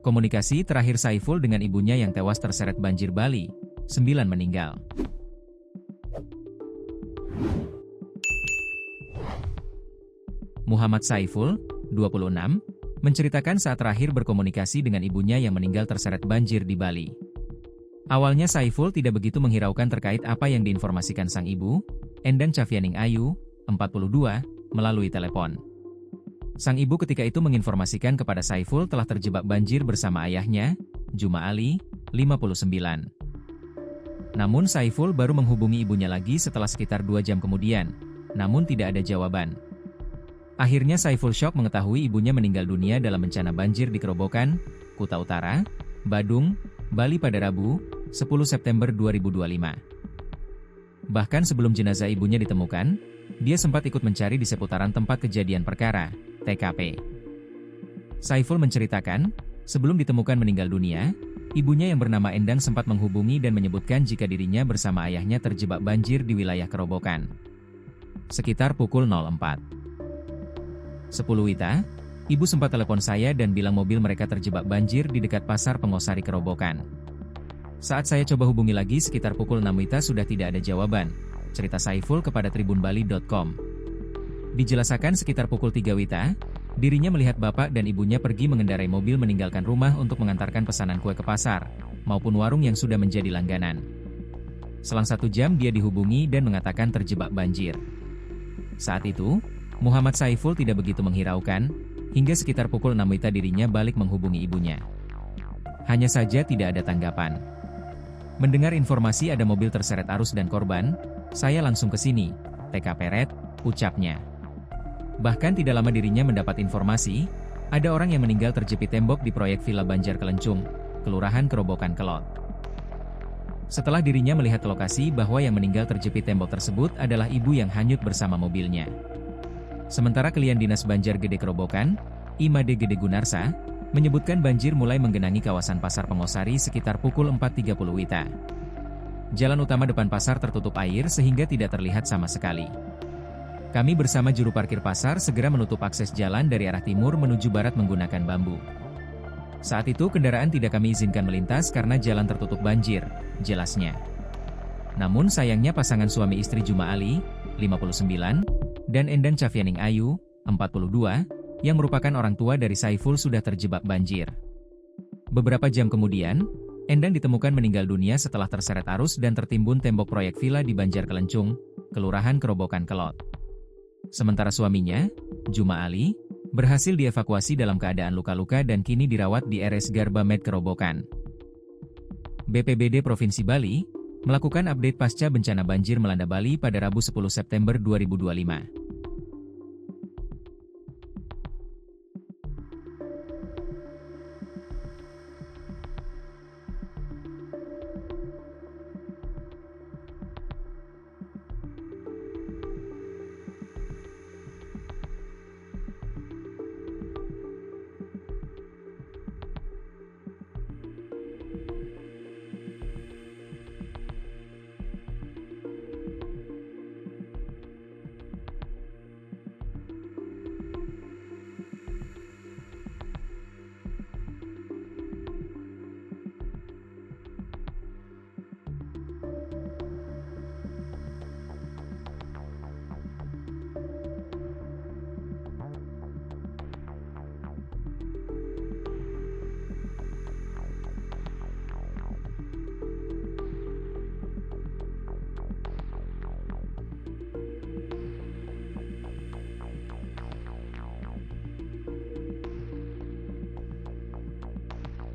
Komunikasi terakhir Saiful dengan ibunya yang tewas terseret banjir Bali, 9 meninggal. Muhammad Saiful, 26, menceritakan saat terakhir berkomunikasi dengan ibunya yang meninggal terseret banjir di Bali. Awalnya Saiful tidak begitu menghiraukan terkait apa yang diinformasikan sang ibu, Endang Cafianing Ayu, 42, melalui telepon. Sang ibu ketika itu menginformasikan kepada Saiful telah terjebak banjir bersama ayahnya, Juma Ali, 59. Namun Saiful baru menghubungi ibunya lagi setelah sekitar 2 jam kemudian, namun tidak ada jawaban. Akhirnya Saiful syok mengetahui ibunya meninggal dunia dalam bencana banjir di Kerobokan, Kuta Utara, Badung, Bali pada Rabu, 10 September 2025. Bahkan sebelum jenazah ibunya ditemukan, dia sempat ikut mencari di seputaran tempat kejadian perkara, TKP. Saiful menceritakan, sebelum ditemukan meninggal dunia, ibunya yang bernama Endang sempat menghubungi dan menyebutkan jika dirinya bersama ayahnya terjebak banjir di wilayah Kerobokan. Sekitar pukul 04.10 WITA, ibu sempat telepon saya dan bilang mobil mereka terjebak banjir di dekat Pasar Pengosari Kerobokan. Saat saya coba hubungi lagi sekitar pukul 6 WITA sudah tidak ada jawaban, cerita Saiful kepada tribunbali.com. Dijelaskan sekitar pukul 3 WITA, dirinya melihat bapak dan ibunya pergi mengendarai mobil meninggalkan rumah untuk mengantarkan pesanan kue ke pasar, maupun warung yang sudah menjadi langganan. Selang 1 jam dia dihubungi dan mengatakan terjebak banjir. Saat itu, Muhammad Saiful tidak begitu menghiraukan, hingga sekitar pukul 6 WITA dirinya balik menghubungi ibunya. Hanya saja tidak ada tanggapan. Mendengar informasi ada mobil terseret arus dan korban, saya langsung ke sini, TKP Red, ucapnya. Bahkan tidak lama dirinya mendapat informasi, ada orang yang meninggal terjepit tembok di proyek Villa Banjar Kelencung, Kelurahan Kerobokan Kelot. Setelah dirinya melihat lokasi bahwa yang meninggal terjepit tembok tersebut adalah ibu yang hanyut bersama mobilnya. Sementara Klien Dinas Banjar Gede Kerobokan, Imade Gede Gunarsa, menyebutkan banjir mulai menggenangi kawasan Pasar Pengosari sekitar pukul 4.30 WITA. Jalan utama depan pasar tertutup air sehingga tidak terlihat sama sekali. Kami bersama juru parkir pasar segera menutup akses jalan dari arah timur menuju barat menggunakan bambu. Saat itu kendaraan tidak kami izinkan melintas karena jalan tertutup banjir, jelasnya. Namun sayangnya pasangan suami istri Juma Ali, 59, dan Endang Cafianing Ayu, 42, yang merupakan orang tua dari Saiful sudah terjebak banjir. Beberapa jam kemudian, Endang ditemukan meninggal dunia setelah terseret arus dan tertimbun tembok proyek villa di Banjar Kelencung, Kelurahan Kerobokan Kelot. Sementara suaminya, Juma Ali, berhasil dievakuasi dalam keadaan luka-luka dan kini dirawat di RS Garba Med Kerobokan. BPBD Provinsi Bali melakukan update pasca bencana banjir melanda Bali pada Rabu 10 September 2025.